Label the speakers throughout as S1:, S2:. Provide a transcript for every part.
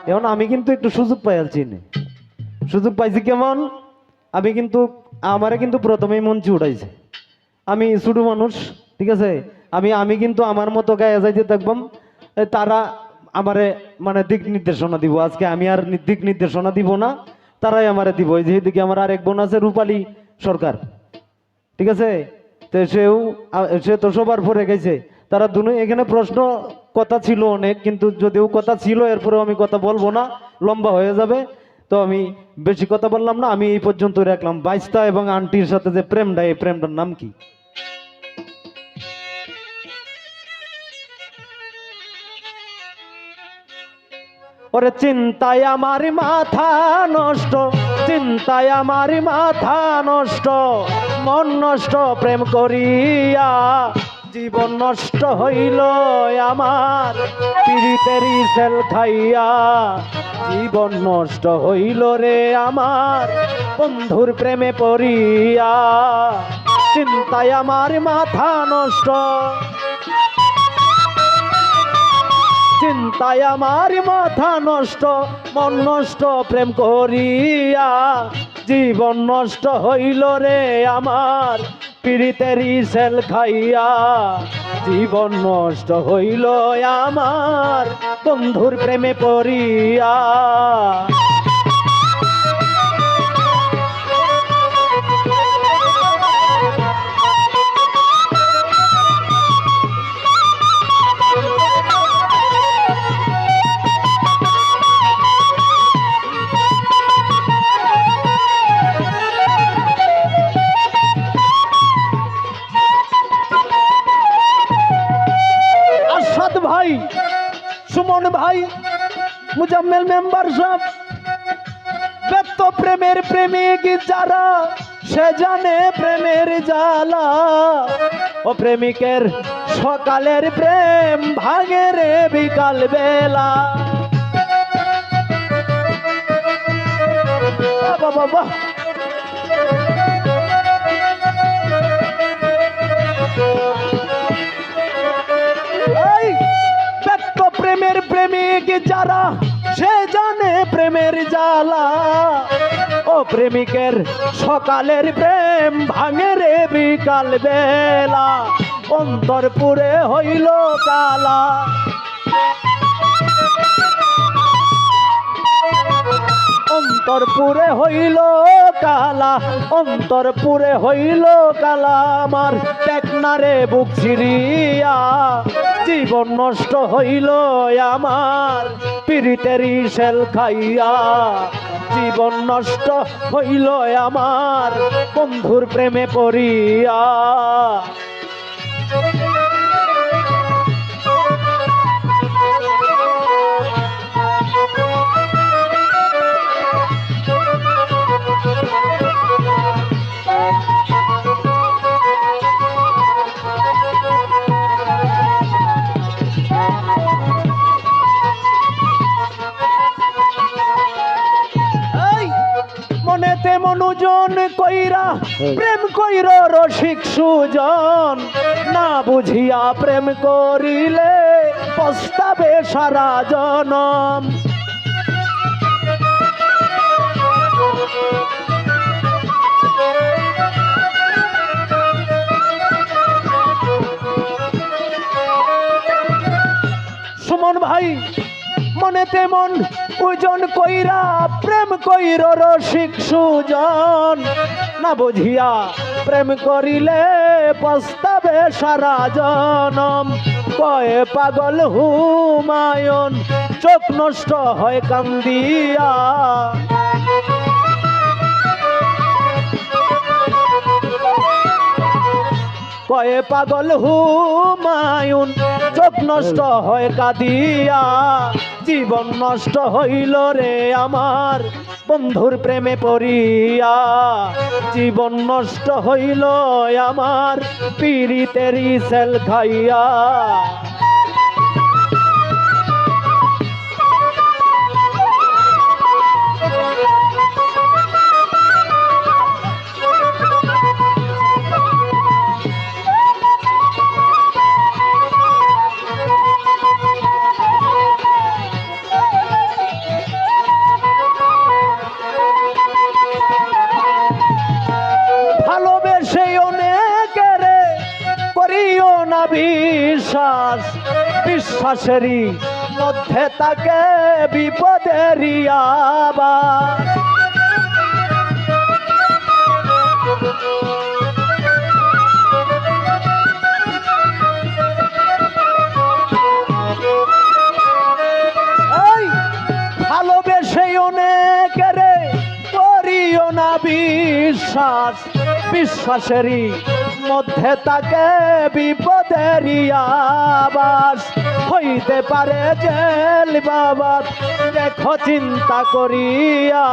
S1: এখন আমি কিন্তু একটু সুযোগ পাইছি না। সুযোগ পাইছি কেমন, আমি কিন্তু আমারে কিন্তু প্রথমেই মঞ্চে উঠাইছে। আমি ছোট মানুষ, ঠিক আছে, আমি আমি কিন্তু আমার মতো গায়ে যাইতে থাকবাম। তারা আমারে মানে দিক নির্দেশনা দিব। আজকে আমি আর দিক নির্দেশনা দিব না, তারাই আমারে দিব। এই যেদিকে আমার আরেক বোন আছে রূপালী সরকার, ঠিক আছে, তো সে তো সবার পরে গেছে। তারা দুনো এখানে প্রশ্ন কথা ছিল অনেক, কিন্তু যদিও কথা ছিল এরপরেও আমি কথা বলবো না, লম্বা হয়ে যাবে। তো আমি বেশি কথা বললাম না, আমি এই পর্যন্ত রাখলাম। বাইস্তা এবং আন্টির সাথে যে প্রেমটা, এই প্রেমটার নাম কি? ওরে চিন্তায় আমার মাথা নষ্ট, চিন্তায় আমার মাথা নষ্ট, মন নষ্ট প্রেম করিয়া, জীবন নষ্ট হইল আমার পিরিতেরি সেল খাইয়া। জীবন নষ্ট হইল রে আমার বন্ধুর প্রেমে পড়িয়া। চিন্তায় আমার মাথা নষ্ট, চিন্তায় আমার মাথা নষ্ট, মন নষ্ট প্রেম করিয়া। জীবন নষ্ট হইল রে আমার পিরিতেরি সেল খাইয়া। জীবন নষ্ট হইল আমার বন্ধুর প্রেমে পড়িয়া। আসাদ ভাই, সুমন ভাই, মুজাম্মেল মেম্বার সাহেব, ব্যক্ত প্রেমের প্রেমিক যারা, সে জানে প্রেমের জ্বালা। ও প্রেমিকের সকালের প্রেম ভাঙে রে বিকাল বেলা। বাবা বাবা, ব্যক্ত প্রেমের প্রেমিক যারা, সে জানে প্রেমের জ্বালা। ও প্রেমিকের সকালের প্রেম ভাঙে রে বিকাল বেলা। অন্তর পুরে হইল কালা, অন্তর পুরে হইল কালা, অন্তর পুরে হইল কালা। আমার টেকনারে বুক ছিড়িয়া, জীবন নষ্ট হইল আমার পিরিতেরি সেল খাইয়া। জীবন নষ্ট হইল আমার বন্ধুর প্রেমে পড়িয়া। মনেতে মনোজন কইরা প্রেম কইর রসিক সুজন, না বুঝিয়া প্রেম করিলে পস্তাবে সারা জনম। সুমন ভাই, মনেতে মন ওজন কইরা প্রেম কইর রসিক সুজন, না বুঝিয়া প্রেম করিলে পস্তাবে সারা জনম। কয়ে পাগল হুমায়ুন চোখ নষ্ট হয় কান্দিয়া। কয়ে পাগল হুমায়ুন চোখ নষ্ট হয় কাঁদিয়া। জীবন নষ্ট হইল রে আমার বন্ধুর প্রেমে পড়িয়া। জীবন নষ্ট হইল আমার পিরিতেরি সেল খাইয়া। বিশ্বাসেরই মধ্যে তাকে বিপদেরই আবার। এই ভালোবেসে অনেকেরে করিও না বিশ্বাস, বিশ্বাসেরই মধ্যে তাকে বিপদেরই আবাস। হইতে পারে জেল বাবা দেখো চিন্তা করিয়া,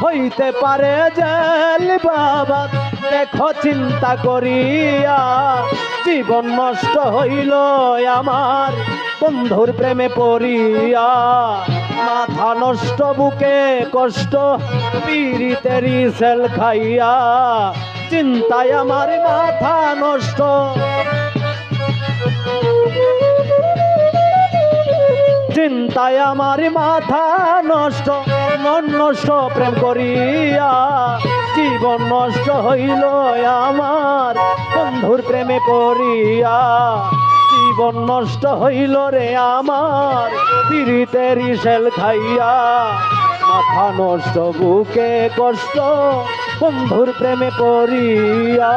S1: হইতে পারে জেল বাবা দেখো চিন্তা করিয়া। জীবন নষ্ট হইল আমার বন্ধুর প্রেমে পড়িয়া, মাথা নষ্ট বুকে কষ্ট পীড়িতেরই সেল খাইয়া। চিন্তায় আমার মাথা নষ্ট, চিন্তায় আমার মাথা নষ্ট, মন নষ্ট প্রেম করিয়া। জীবন নষ্ট হইল আমার বন্ধুর প্রেমে পড়িয়া, জীবন নষ্ট হইল রে আমার পীড়িতেরই সেল খাইয়া। মাথা নষ্ট বুকে কষ্ট বন্ধুর প্রেমে পড়িয়া।